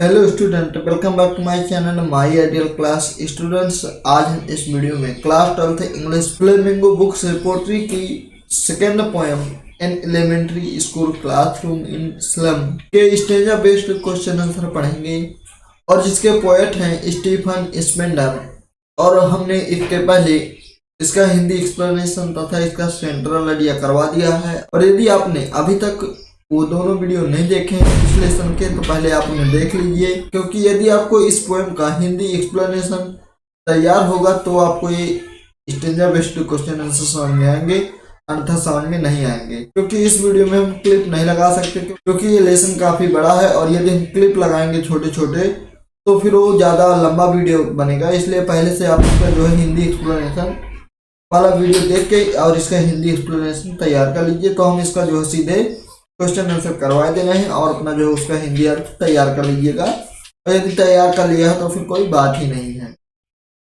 Hello student, welcome back to my channel my ideal class. Students, आज हम इस video में class 12th English Flamingo book से poetry की second poem in elementary school classroom in slum के stanza based question answer पढ़ेंगे और जिसके पोएट हैं स्टीफन स्पेंडर। और हमने इसके पहले इसका हिंदी एक्सप्लेनेशन तथा इसका सेंट्रल आइडिया करवा दिया है। और यदि आपने अभी तक वो दोनों वीडियो नहीं देखे हैं पिछले लेसन के, तो पहले आप उन्हें देख लीजिए, क्योंकि यदि आपको इस पोएम का हिंदी एक्सप्लेनेशन तैयार होगा तो आपको ये स्टेंजा बेस्ड क्वेश्चन आंसर समझ में आएंगे, अन्यथा समझ में नहीं आएंगे। क्योंकि इस वीडियो में हम क्लिप नहीं लगा सकते, क्योंकि ये लेसन काफी बड़ा है और यदि हम क्लिप लगाएंगे छोटे छोटे तो फिर वो ज्यादा लंबा वीडियो बनेगा। इसलिए पहले से आप इसका जो है हिंदी एक्सप्लेनेशन वाला वीडियो देख के और इसका हिंदी एक्सप्लेनेशन तैयार कर लीजिए, तो हम इसका जो है सीधे क्वेश्चन आंसर करवा देना है और अपना जो है उसका हिंदी अर्थ तैयार कर लीजिएगा। और यदि तैयार कर लिया है तो फिर कोई बात ही नहीं है।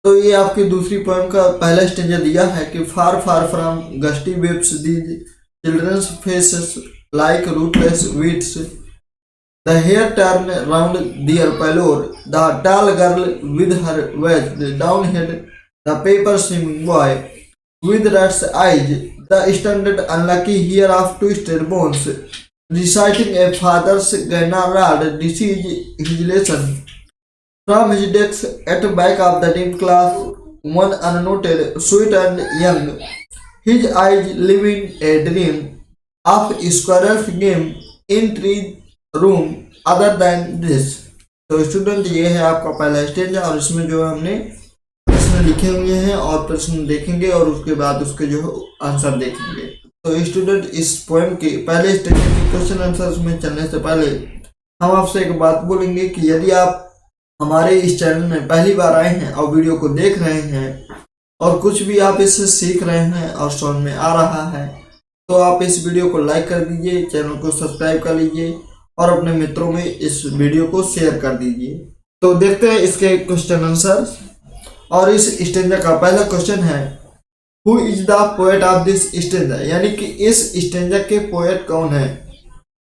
तो ये आपकी दूसरी पोएम का पहला स्टेंजा दिया है कि far far from gusty waves these children's faces like rootless weeds, the hair turn round their pallor, the tall girl with her weighed down head, the paper swimming boy with rat's eyes, the standard unlucky here of twisted bones, reciting a father's Gainarad disease his lesson. From his desk at back of the dim class, one unnoted, sweet and young, his eyes living a dream of squirrel's game in tree room other than this. तो student, ये है आपका पहला stage और इसमें जो हमने लिखे हुए हैं और प्रश्न देखेंगे और उसके बाद उसके जो आंसर देखेंगे। तो स्टूडेंट, इस पोएम के पहले स्टेज के क्वेश्चन आंसर में चलने से पहले हम आपसे एक बात बोलेंगे कि यदि आप हमारे इस चैनल में पहली बार आए हैं और वीडियो को देख रहे हैं और कुछ भी आप इससे सीख रहे हैं और समझ में आ रहा है, तो आप इस वीडियो को लाइक कर दीजिए, चैनल को सब्सक्राइब कर लीजिए और अपने मित्रों में इस वीडियो को शेयर कर दीजिए। तो देखते हैं इसके क्वेश्चन आंसर। और इस स्टेंजा का पहला क्वेश्चन है, who is the poet of this stanza, यानी कि इस स्टेंजा के पोएट कौन है।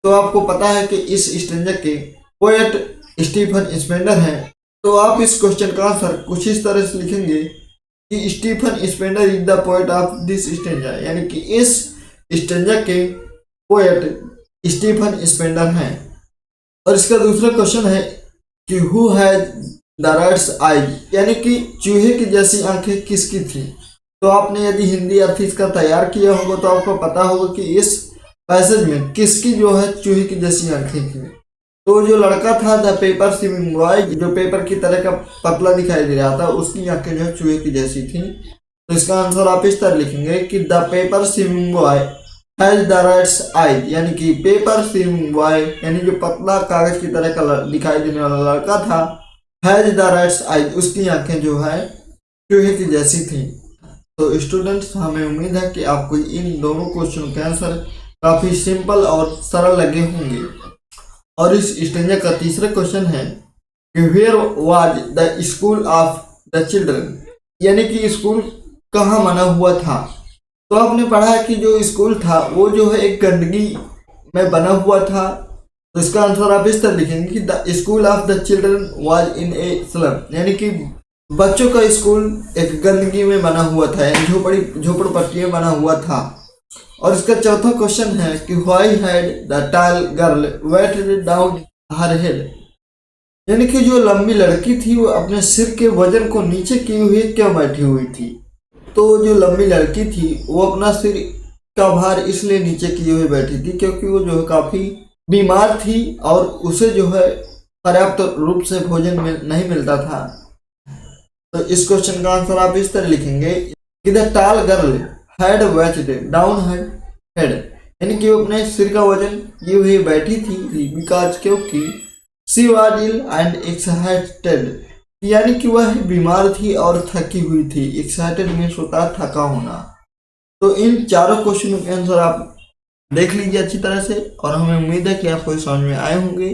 तो आपको पता है कि इस स्टेंजा के पोएट स्टीफन स्पेंडर हैं। तो आप इस क्वेश्चन का आंसर कुछ इस तरह से लिखेंगे कि Stephen Spender is the poet of this stanza, यानी कि इस स्टेंजा के पोएट स्टीफन स्पेंडर हैं। और इसका दूसरा क्वेश्चन है कि who has the rats eyes, यानी कि चूहे की जैसी आंखें किसकी थी। तो आपने यदि हिंदी अर्थ इसका तैयार किया होगा तो आपको पता होगा कि इस पैसेज में किसकी जो है चूहे की जैसी आंखें थी। तो जो लड़का था द पेपर स्विमिंग बॉय, जो पेपर की तरह का पतला दिखाई दे रहा था, उसकी आंखें जो है चूहे की जैसी थी। तो इसका आंसर आप इस तरह लिखेंगे कि the paper swimming boy has the rats eyes, यानी कि पेपर स्विमिंग बॉय यानी जो पतला कागज की तरह का दिखाई देने वाला लड़का था, हैज द रैट्स आइज, उसकी आंखें जो है चूहे की जैसी थी। तो स्टूडेंट्स, हमें उम्मीद है कि आपको इन दोनों क्वेश्चन के आंसर काफी सिंपल और सरल लगे होंगे। और इस स्टेंजा का तीसरा क्वेश्चन है कि where was the school of the children, यानी कि स्कूल कहाँ बना हुआ था। तो आपने पढ़ा है कि जो स्कूल था वो जो है एक गंदगी में बना हुआ था। तो इसका आंसर आप इस तरह लिखेंगे कि the school of the children was in a slum, यानी कि बच्चों का स्कूल एक गंदगी में बना हुआ था, यानी झोपड़पट्टी में बना हुआ था। और इसका चौथा क्वेश्चन है कि why had the tall girl weighted down her head, यानी कि जो लंबी लड़की थी वो अपने सिर के वजन को नीचे किए हुए क्यों बैठी हुई थी। तो जो लंबी लड़की थी वो अपना सिर का भार इसलिए नीचे किए हुए बैठी थी क्योंकि वो जो है काफी बीमार थी और उसे जो है पर्याप्त रूप से भोजन नहीं मिलता था। तो इस क्वेश्चन का आंसर आप इस तरह लिखेंगे कि the tall girl had weighted down her head, यानी कि वो अपने सिर का वजन किए हुए बैठी थी बिकॉज क्योंकि she was ill and excited, यानी कि वह बीमार थी और थकी हुई थी। एक्साइटेड मीन्स होता है थका होना। तो इन चारों क्वेश्चनों के आंसर आप देख लीजिए अच्छी तरह से और हमें उम्मीद है कि आपको समझ में आए होंगे।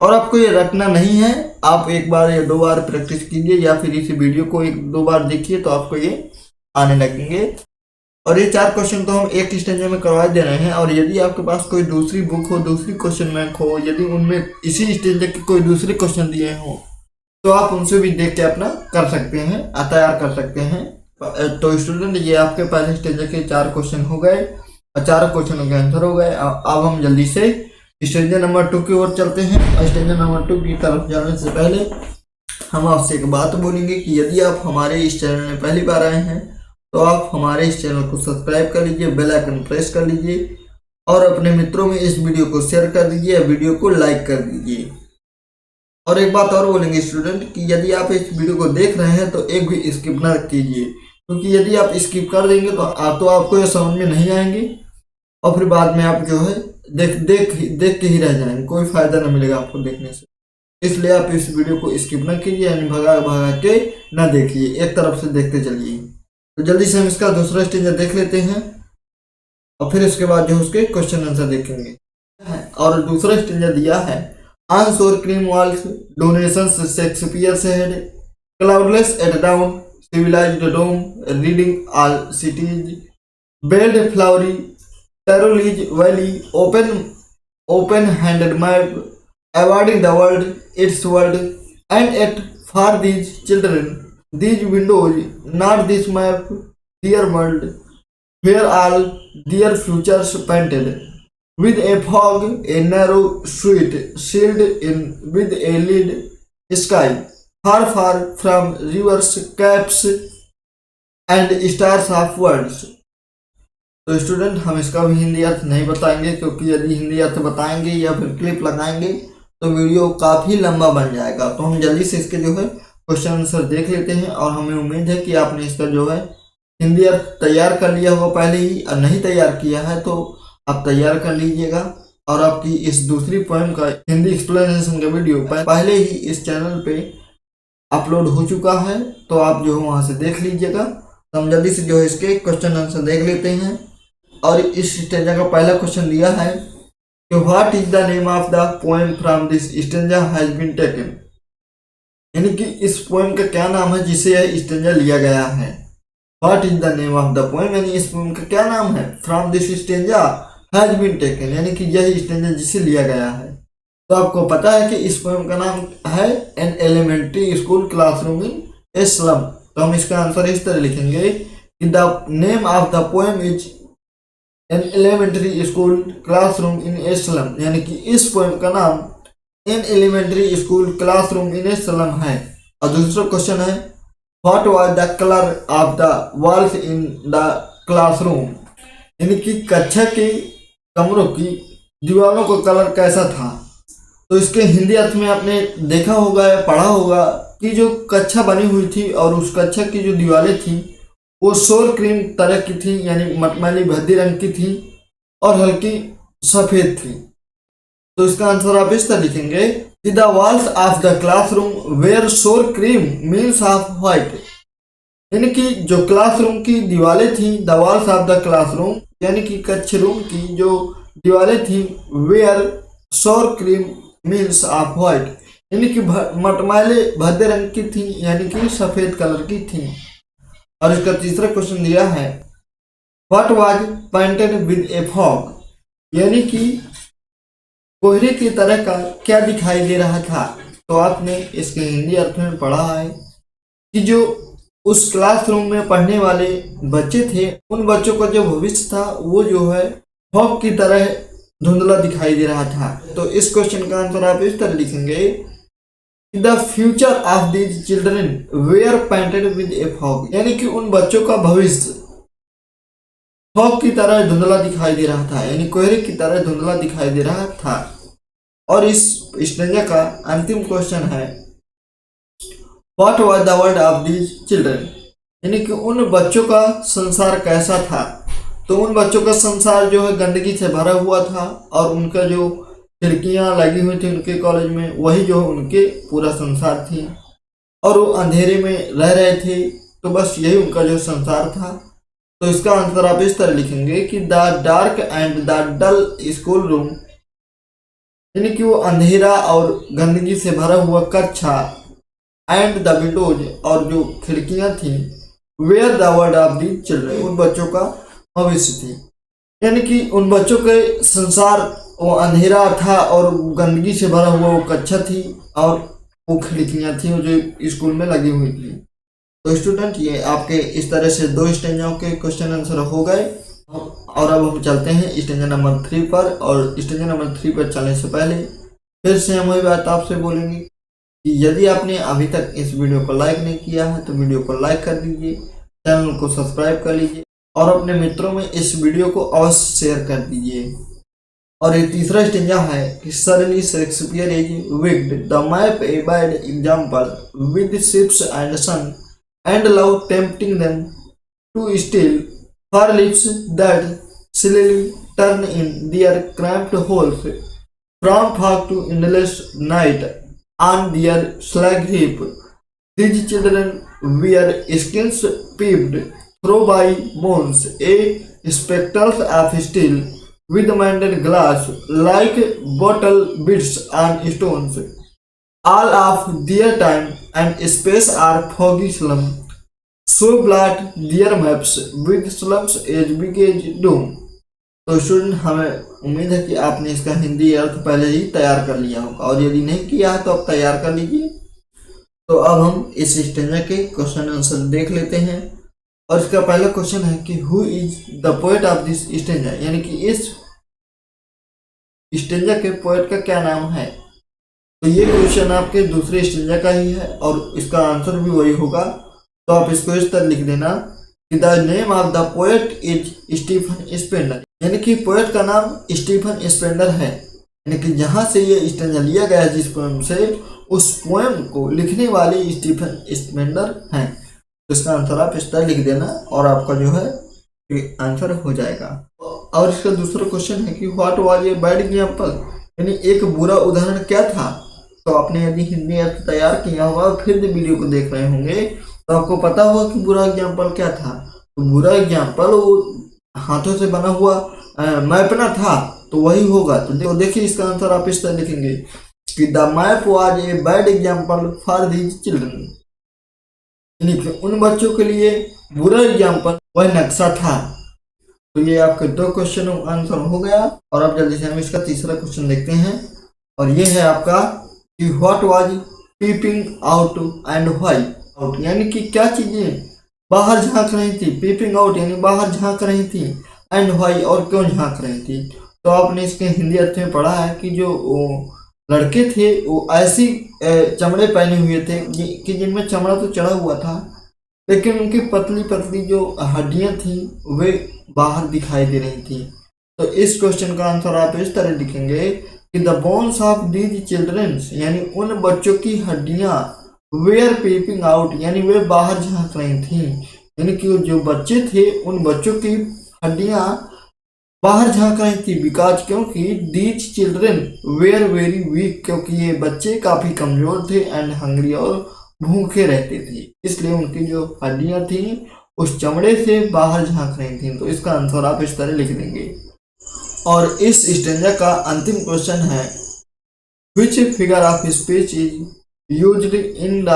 और आपको ये रटना नहीं है, आप एक बार या 2 बार प्रैक्टिस कीजिए या फिर इस वीडियो को 1-2 बार देखिए तो आपको ये आने लगेंगे। और ये 4 क्वेश्चन तो हम एक स्टेंजा में करवा दे रहे हैं। और यदि आपके पास कोई दूसरी बुक हो, दूसरी क्वेश्चन बैंक हो, यदि उनमें इसी स्टेंजा के कोई दूसरे क्वेश्चन दिए हो तो आप उनसे भी देख के अपना कर सकते हैं, तैयार कर सकते हैं। तो स्टूडेंट, ये आपके पहले स्टेंजा के 4 क्वेश्चन हो गए और 4 क्वेश्चनों के आंसर हो गए। अब हम जल्दी से स्टेंजा नंबर 2 की ओर चलते हैं। और स्टेंजा नंबर 2 की तरफ जाने से पहले हम आपसे एक बात बोलेंगे कि यदि आप हमारे इस चैनल में पहली बार आए हैं तो आप हमारे इस चैनल को सब्सक्राइब कर लीजिए, बेल आइकन प्रेस कर लीजिए और अपने मित्रों में इस वीडियो को शेयर कर दीजिए, वीडियो को लाइक कर दीजिए। और एक बात और बोलेंगे स्टूडेंट कि यदि आप इस वीडियो को देख रहे हैं तो एक भी स्किप ना कीजिए, क्योंकि यदि आप स्किप कर देंगे तो आपको ये समझ में नहीं आएंगे और फिर बाद में आप जो है देख के ही रह जाएंगे, कोई फायदा ना मिलेगा आपको देखने से। इसलिए आप इस वीडियो को स्किप ना कीजिए, यानी भगा भगा के ना देखिए, एक तरफ से देखते चलिए। तो जल्दी से हम इसका दूसरा स्टेंजा देख लेते हैं और फिर उसके बाद जो उसके क्वेश्चन आंसर देखेंगे। और दूसरा स्टेंजा दिया है, on sour cream walls donations Shakespeare head cloudless at dawn civilized dome reading all cities build flowery Tyrolean valley open-handed map awarding the world its world and yet for these children these windows not this map their world where all their futures painted with a fog a narrow street sealed in with a lead sky far far from rivers caps and stars of worlds। तो student, हम इसका भी हिंदी अर्थ नहीं बताएंगे, क्योंकि यदि हिंदी अर्थ बताएंगे या फिर क्लिप लगाएंगे तो वीडियो काफ़ी लंबा बन जाएगा। तो हम जल्दी से इसके जो है क्वेश्चन आंसर देख लेते हैं और हमें उम्मीद है कि आपने इसका जो है हिंदी अर्थ तैयार कर लिया होगा पहले ही, और नहीं तैयार किया है तो आप तैयार कर लीजिएगा। और आपकी इस दूसरी पोएम का हिंदी एक्सप्लेनेशन का वीडियो पहले ही इस चैनल पे अपलोड हो चुका है, तो आप जो है वहाँ से देख लीजिएगा। तो हम जल्दी से जो है इसके क्वेश्चन आंसर देख लेते हैं। और इस स्टेंजा का पहला क्वेश्चन दिया है कि what is the name of the poem from this stanza has been taken, यानी कि इस पोएम का क्या नाम है जिसे यह स्टेंजा लिया गया है। What is the name of the poem, यानी इस पोएम का क्या नाम है। From this stanza has been taken, यानी कि यह स्टेंजा जिसे लिया गया है। तो आपको पता है कि इस पोएम का नाम है an elementary school classroom in a slum. तो हम इसका आंसर इस तरह लिखेंगे कि the name of the poem is an elementary school classroom in a slum, यानी कि इस पोएम का नाम an elementary school classroom in a slum है। और दूसरा क्वेश्चन है, what was the colour of the walls in the classroom, यानी कि कक्षा के कमरों की दीवारों का कलर कैसा था। तो इसके हिंदी अर्थ में आपने देखा होगा या पढ़ा होगा कि जो कक्षा बनी हुई थी और उस कक्षा की जो दीवारें थी वो शोर क्रीम तरह की थी, यानी मटमैली भद्दी रंग की थी और हल्की सफ़ेद थी। तो इसका आंसर आप इस तरह लिखेंगे कि the walls of the classroom were sour cream means off white, यानी कि जो क्लासरूम की दीवारें थी, the walls of the classroom यानी कि कक्ष रूम की जो दीवारें थी, where sour cream means off white, यानी कि मटमैले भद्दे रंग की थी, यानी कि सफेद कलर की थी। और इसका तीसरा क्वेश्चन दिया है, what was painted with a fog, यानी कि कोहरे की तरह का क्या दिखाई दे रहा था। तो आपने इसके हिंदी अर्थ में पढ़ा है कि जो उस क्लासरूम में पढ़ने वाले बच्चे थे, उन बच्चों का जो भविष्य था वो जो है फॉग की तरह धुंधला दिखाई दे रहा था। तो इस क्वेश्चन का आंसर आप इस तरह लिखेंगे, the future of these children were painted with a fog, यानी कि उन बच्चों का भविष्य फॉग की तरह धुंधला दिखाई दे रहा था, यानी कोहरे की तरह धुंधला दिखाई दे रहा था। और इस स्टेंजा का अंतिम क्वेश्चन है, what was the world of these children, यानी कि उन बच्चों का संसार कैसा था। तो उन बच्चों का संसार जो है गंदगी से भरा हुआ था और उनका जो खिड़कियां लगी हुई थी उनके कॉलेज में, वही जो उनके पूरा संसार थी और वो अंधेरे में रह रहे थे। तो बस यही उनका जो संसार था। तो इसका आंसर आप इस तरह लिखेंगे कि the dark and the dull school room, यानी कि वो अंधेरा और गंदगी से भरा हुआ कक्षा, एंड द विंडोज और जो खिड़कियां थी, were the world of the children, उन बच्चों का भविष्य थी। यानी कि उन बच्चों के संसार वो अंधेरा था और गंदगी से भरा हुआ वो कक्षा थी और वो खिड़कियां थी जो स्कूल में लगी हुई थी। तो स्टूडेंट ये आपके इस तरह से 2 स्टेंजाओं के क्वेश्चन आंसर हो गए। और अब हम चलते हैं स्टेंजा नंबर 3 पर। और स्टेंजा नंबर 3 पर चलने से पहले फिर से हम वही बात आपसे बोलेंगे कि यदि आपने अभी तक इस वीडियो को लाइक नहीं किया है तो वीडियो को लाइक कर दीजिए, चैनल को सब्सक्राइब कर लीजिए और अपने मित्रों में इस वीडियो को अवश्य शेयर कर दीजिए। और ये तीसरा स्टेंजा है कि suddenly Shakespeare is wicked the map a bad example with ships and sun and love tempting them to steal her lips that slowly turn in their cramped holes from fog to endless night on their slag heap. These children wear skins peeped through by bones, a spectacles of steel with mended glass like bottle beads and stones. All of their time and space are foggy slum. So blot their maps with slums as big as doom. तो student हमें उम्मीद है कि आपने इसका हिंदी अर्थ पहले ही तैयार कर लिया होगा और यदि नहीं किया है तो आप तैयार कर लीजिए। तो अब हम इस स्टेंजा के क्वेश्चन आंसर देख लेते हैं। और इसका पहला क्वेश्चन है कि who is the poet of this stanza, यानी कि इस स्टेंजा के पोएट का क्या नाम है। तो ये क्वेश्चन आपके दूसरे स्टेंजा का ही है और इसका आंसर भी वही होगा। तो आप इसको इस तरह लिख देना कि the name of the poet is Stephen Spender, यानी कि पोएट का नाम स्टीफन स्पेंडर है। यानी कि जहां से ये स्टेंजा लिया गया है जिस पोएम से, उस पोएम को लिखने वाले स्टीफन स्पेंडर हैं। तो इसका आंसर आप इस तरह लिख देना और आपका जो है आंसर हो जाएगा। और इसका दूसरा क्वेश्चन है कि what was a bad example, यानी एक बुरा उदाहरण क्या था। तो आपने यदि हिंदी अर्थ तैयार किया होगा फिर वीडियो को देख रहे होंगे तो आपको पता होगा कि बुरा एग्जाम्पल क्या था। तो बुरा एग्जाम्पल वो हाथों से बना हुआ मैप ना था, तो वही होगा। तो देखिए इसका आंसर आप इस तरह लिखेंगे कि the map was a bad example for these children, यानी कि उन बच्चों के लिए बुरा एग्जाम्पल वह नक्शा था। तो ये आपके 2 क्वेश्चन आंसर हो गया। और अब जल्दी से हम इसका तीसरा क्वेश्चन देखते हैं और ये है आपका कि what was peeping out and why. यानी कि क्या चीजें बाहर झांक रही थी, पीपिंग आउट यानी बाहर झांक रही थी, एंड व्हाई और क्यों झांक रही थी। तो आपने इसके हिंदी अर्थ में पढ़ा है कि जो लड़के थे वो ऐसी चमड़े पहने हुए थे कि जिनमें चमड़ा तो चढ़ा हुआ था लेकिन उनकी पतली पतली जो हड्डियां थी वे बाहर दिखाई दे रही थी। तो इस क्वेश्चन का आंसर आप इस तरह लिखेंगे कि the bones of these childrens, यानी उन बच्चों की हड्डियां वेयर पीपिंग आउट, यानी वे बाहर झांक रही थी। यानी कि जो बच्चे थे उन बच्चों की हड्डियां बाहर झांक रही थी। बिकॉज क्योंकि these children were very weak, क्योंकि ये बच्चे काफी कमजोर थे, एंड हंग्री और भूखे रहते थे, इसलिए उनकी जो हड्डियां थी उस चमड़े से बाहर झांक रही थी। तो इसका आंसर आप इस तरह लिख देंगे। और इस स्टेंजा का अंतिम क्वेश्चन है which figure of speech is used in the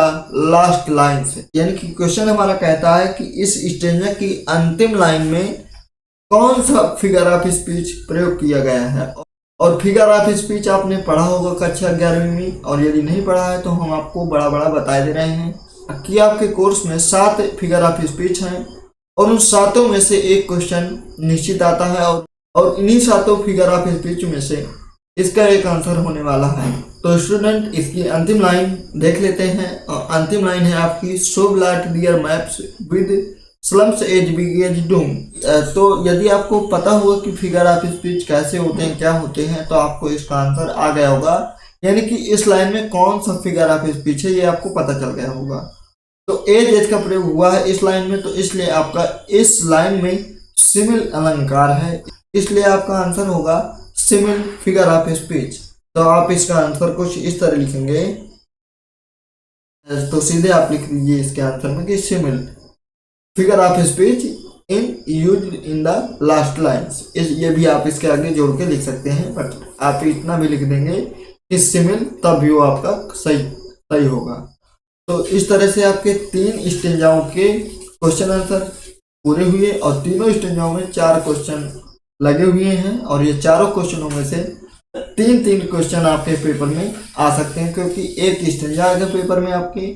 last lines, यानी कि क्वेश्चन हमारा कहता है कि इस स्टेंजा की अंतिम लाइन में कौन सा फिगर ऑफ स्पीच प्रयोग किया गया है। और फिगर ऑफ स्पीच आपने पढ़ा होगा कक्षा 11वीं में, और यदि नहीं पढ़ा है तो हम आपको बड़ा बड़ा बता दे रहे हैं कि आपके कोर्स में 7 फिगर ऑफ स्पीच हैं और उन 7 में से एक क्वेश्चन निश्चित आता है और इन्हीं 7 फिगर ऑफ स्पीच में से इसका एक आंसर होने वाला है। तो स्टूडेंट इसकी अंतिम लाइन देख लेते हैं। और अंतिम लाइन है आपकी so blot their maps with slums as big as doom. तो यदि आपको पता होगा कि फिगर ऑफ स्पीच कैसे होते हैं, क्या होते हैं, तो आपको इसका आंसर आ गया होगा। यानी कि इस लाइन में कौन सा फिगर ऑफ स्पीच है ये आपको पता चल गया होगा। तो एज का प्रयोग हुआ है इस लाइन में, तो इसलिए आपका इस लाइन में सिमिल अलंकार है, इसलिए आपका आंसर होगा सिमिल फिगर ऑफ स्पीच। तो आप इसका आंसर कुछ इस तरह लिखेंगे, तो सीधे आप लिख दीजिए इसके आंसर में कि simile figure of speech in used in the last lines. ये भी आप इसके आगे जोड़ के लिख सकते हैं, बट आप इतना भी लिख देंगे कि सिमिल, तब भी वो आपका सही होगा। तो इस तरह से आपके 3 स्टेंजाओं के क्वेश्चन आंसर पूरे हुए और तीनों स्टेंजाओं में 4 क्वेश्चन लगे हुए हैं और ये चारों क्वेश्चनों में से 3-3 क्वेश्चन आपके पेपर में आ सकते हैं, क्योंकि एक स्टेंजा आएगा पेपर में आपके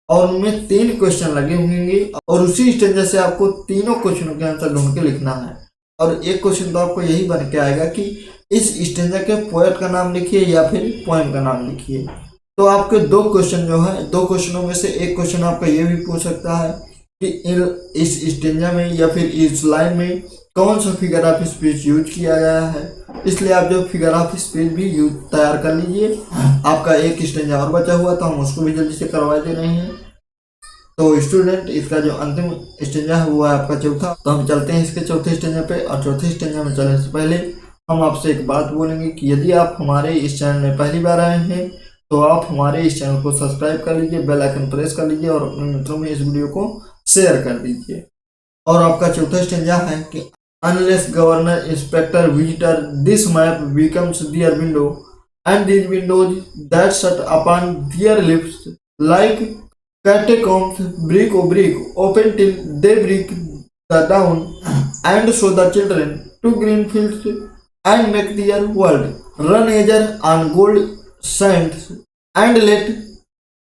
और उनमें 3 क्वेश्चन लगे होंगे और उसी स्टेंजा से आपको तीनों क्वेश्चनों के आंसर ढूंढ के लिखना है। और एक क्वेश्चन तो आपको यही बन के आएगा कि इस स्टेंजा के पोएट का नाम लिखिए या फिर पोएम का नाम लिखिए। तो आपके 2 क्वेश्चन जो है, 2 क्वेश्चनों में से एक क्वेश्चन आपका ये भी पूछ सकता है कि इस स्टेंजा में या फिर इस लाइन में कौन सा फिगर ऑफ स्पीच यूज किया गया है। इसलिए आप जो फिगर ऑफ स्पीच भी यूज तैयार कर लीजिए। आपका एक स्टेंजा और बचा हुआ तो हम उसको भी जल्दी से करवा दे रहे हैं। तो स्टूडेंट, इसका जो अंतिम स्टेंजा है वो है आपका चौथा। तो हम चलते हैं इसके चौथे स्टेंजा पे। और चौथे स्टेंजा में चलने से पहले हम आपसे एक बात बोलेंगे कि यदि आप हमारे इस चैनल में पहली बार आए हैं तो आप हमारे इस चैनल को सब्सक्राइब कर लीजिए, बेल आइकन प्रेस कर लीजिए और अपने मित्रों में इस वीडियो को शेयर कर दीजिए। और आपका चौथा स्टेंजा है कि unless governor inspector visitor this map becomes their window and these windows that shut upon their lips like catacombs brick o brick open till they break the down and show the children to green fields and make their world run azure on gold sands and let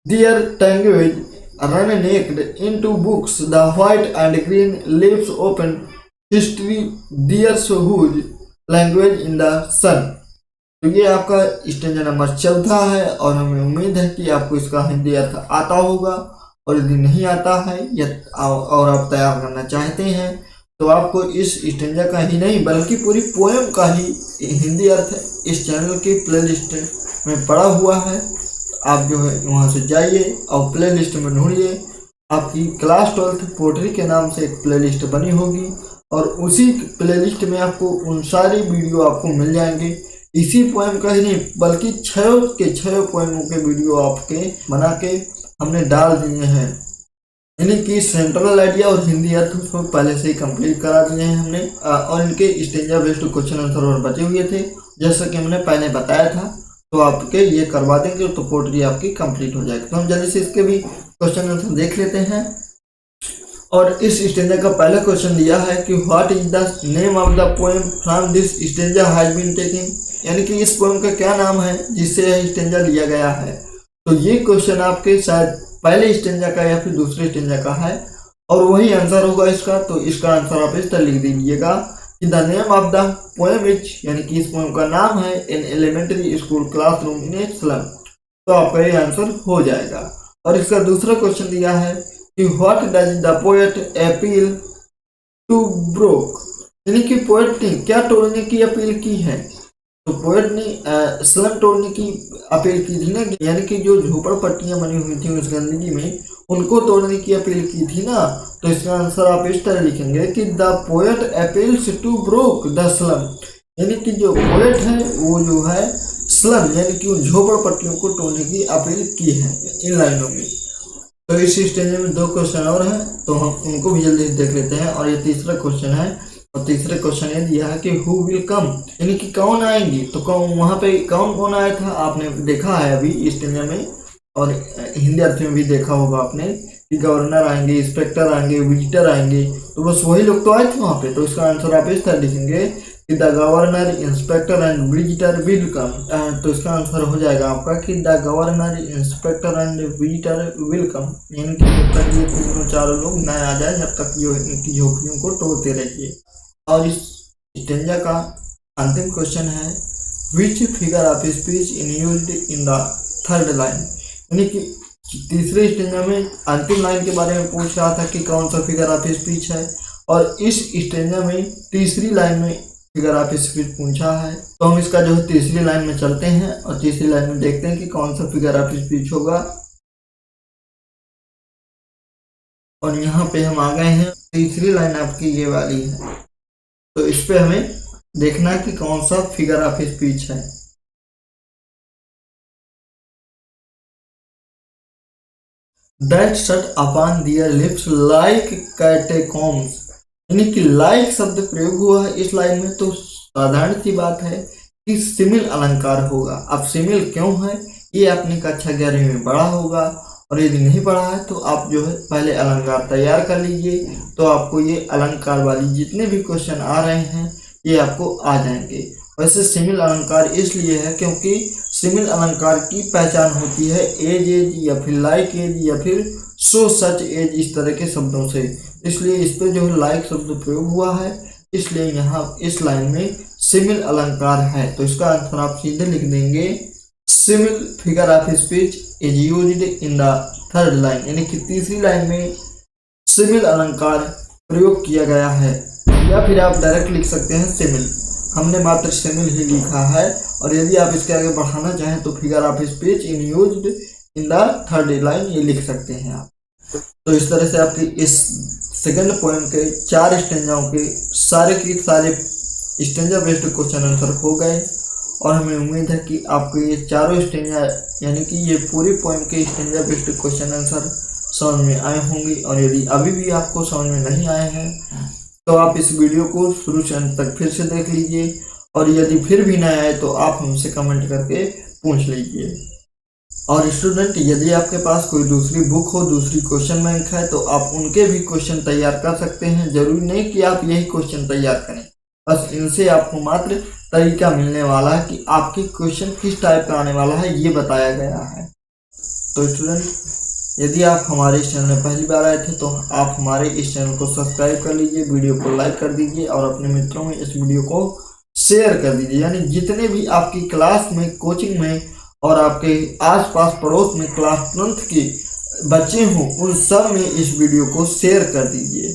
their language run naked into books the white and green leaves open history their whose language in the sun। तो ये आपका stanza number 14 है और हमें उम्मीद है कि आपको इसका हिंदी अर्थ आता होगा। और यदि नहीं आता है या और आप तैयार करना चाहते हैं तो आपको इस स्टेंजा का ही नहीं बल्कि पूरी पोएम का ही हिंदी अर्थ इस चैनल की प्लेलिस्ट में पड़ा हुआ है। आप जो है वहाँ से जाइए और प्लेलिस्ट में ढूंढिए। आपकी क्लास 12 पोट्री के नाम से एक प्लेलिस्ट बनी होगी और उसी प्लेलिस्ट में आपको उन सारी वीडियो आपको मिल जाएंगे। इसी पोएम का ही नहीं बल्कि 6 के 6 पोएमों के वीडियो आपके बना के हमने डाल दिए हैं, यानी कि सेंट्रल आइडिया और हिंदी अर्थ उसको पहले से ही कंप्लीट करा दिए हैं हमने। और इनके स्टेंजा बेस्ड क्वेश्चन आंसर और बचे हुए थे जैसा कि हमने पहले बताया था। तो आपके ये करवा देंगे तो पोट्री आपकी कंप्लीट हो जाएगी। तो हम जल्दी से इसके भी क्वेश्चन आंसर देख लेते हैं। और इस स्टेंजा का पहला क्वेश्चन दिया है कि what is the name of the poem from this stanza has been taken, यानी कि इस पोएम का क्या नाम है जिससे यह स्टेंजा लिया गया है। तो ये क्वेश्चन आपके शायद पहले स्टेंजा का या फिर दूसरे स्टेंजा का है और वही आंसर होगा इसका। तो इसका आंसर आप इस तरह लिख दीजिएगा कि the name of the poem is, यानी कि इस पोएम का नाम है an elementary school classroom in a slum. तो आपका ये आंसर हो जाएगा। और इसका दूसरा क्वेश्चन दिया है कि what does the poet appeal to broke, यानी कि पोएट ने क्या तोड़ने की अपील की है। तो पोएट ने स्लम तोड़ने की अपील की थी ना, यानी कि जो झोपड़पट्टियां बनी हुई थी उस गंदगी में उनको तोड़ने की अपील की थी ना। तो इसका आंसर आप इस तरह लिखेंगे कि the poet appeals to broke the slum, यानी कि जो पोएट है वो जो है स्लम यानी कि उन झोपड़पट्टियों को तोड़ने की अपील की है इन लाइनों में। तो इस स्टेज में 2 क्वेश्चन और हैं तो हम उनको भी जल्दी से देख लेते हैं। और ये तीसरा क्वेश्चन है और तीसरे क्वेश्चन ये दिया है कि हु विल कम, यानी कि कौन आएंगी। तो कौन वहाँ पे कौन आया था आपने देखा है अभी इस स्टेज में और हिंदी अर्थ में भी देखा होगा आपने कि गवर्नर आएंगे, इंस्पेक्टर आएंगे, विजिटर आएंगे। तो बस वही लोग तो आए थे वहाँ पे। तो इसका आंसर आप इस तरह लिखेंगे कि the governor inspector and visitor will come. तो इसका आंसर हो जाएगा आपका कि the governor inspector and visitor will come, यानी कि जब तक ये 3-4 लोग न आ जाए जब तक जो इनकी झोपड़ियों को तोड़ते रहिए। और इस स्टेंजा का अंतिम क्वेश्चन है which figure of speech in used in the third line, यानी कि तीसरे स्टेंजा में अंतिम लाइन के बारे में पूछ रहा था कि कौन सा फिगर ऑफ स्पीच है और इस स्टेंजा में तीसरी लाइन में फिगर ऑफ स्पीच पूछा है। तो हम इसका जो है तीसरी लाइन में चलते हैं और तीसरी लाइन में देखते हैं कि कौन सा फिगर ऑफ स्पीच होगा। और यहाँ पे हम आ गए हैं, तीसरी लाइन आपकी ये वाली है। तो इस पे हमें देखना है कि कौन सा फिगर ऑफ स्पीच है। That shut upon their lips like catacombs, यानी कि लाइक शब्द प्रयोग हुआ है इस लाइन में। तो साधारण सी बात है कि सिमिल अलंकार होगा। अब सिमिल क्यों है ये आपने कक्षा 11वीं में पढ़ा होगा और यदि नहीं पढ़ा है तो आप जो है पहले अलंकार तैयार कर लीजिए, तो आपको ये अलंकार वाली जितने भी क्वेश्चन आ रहे हैं ये आपको आ जाएंगे। वैसे सिमिल अलंकार इसलिए है क्योंकि सिमिल अलंकार की पहचान होती है एज एज या फिर लाइक एज या फिर सो सच एज इस तरह के शब्दों से, इसलिए इस पर जो है लाइक शब्द प्रयोग हुआ है, इसलिए यहाँ इस लाइन में सिमिल अलंकार है। तो इसका आंसर आप सीधे लिख देंगे simile figure of speech is used in the third line, यानी कि तीसरी लाइन में सिमिल अलंकार प्रयोग किया गया है। या फिर आप डायरेक्ट लिख सकते हैं सिमिल, हमने मात्र सिमिल ही लिखा है। और यदि आप इसके आगे बढ़ाना चाहें तो figure of speech in used in the third line ये लिख सकते हैं आप। तो इस तरह से आपकी इस सेकंड पोएम के 4 स्टेंजाओं के सारे के सारे स्टेंजा बेस्ड क्वेश्चन आंसर हो गए, और हमें उम्मीद है कि आपको ये चारों स्टेंजा यानी कि ये पूरी पोएम के स्टेंजा बेस्ड क्वेश्चन आंसर समझ में आए होंगे। और यदि अभी भी आपको समझ में नहीं आए हैं तो आप इस वीडियो को शुरू से अंत तक फिर से देख लीजिए, और यदि फिर भी नहीं आए तो आप हमसे कमेंट करके पूछ लीजिए। और स्टूडेंट, यदि आपके पास कोई दूसरी बुक हो, दूसरी क्वेश्चन बैंक है, तो आप उनके भी क्वेश्चन तैयार कर सकते हैं। जरूरी नहीं कि आप यही क्वेश्चन तैयार करें, बस इनसे आपको मात्र तरीका मिलने वाला है कि आपके क्वेश्चन किस टाइप का आने वाला है, ये बताया गया है। तो स्टूडेंट, यदि आप हमारे इस चैनल में पहली बार आए थे तो आप हमारे इस चैनल को सब्सक्राइब कर लीजिए, वीडियो को लाइक कर दीजिए और अपने मित्रों में इस वीडियो को शेयर कर दीजिए। यानी जितने भी आपकी क्लास में, कोचिंग में और आपके आसपास पड़ोस में क्लास 10th के बच्चे हों, उन सब में इस वीडियो को शेयर कर दीजिए।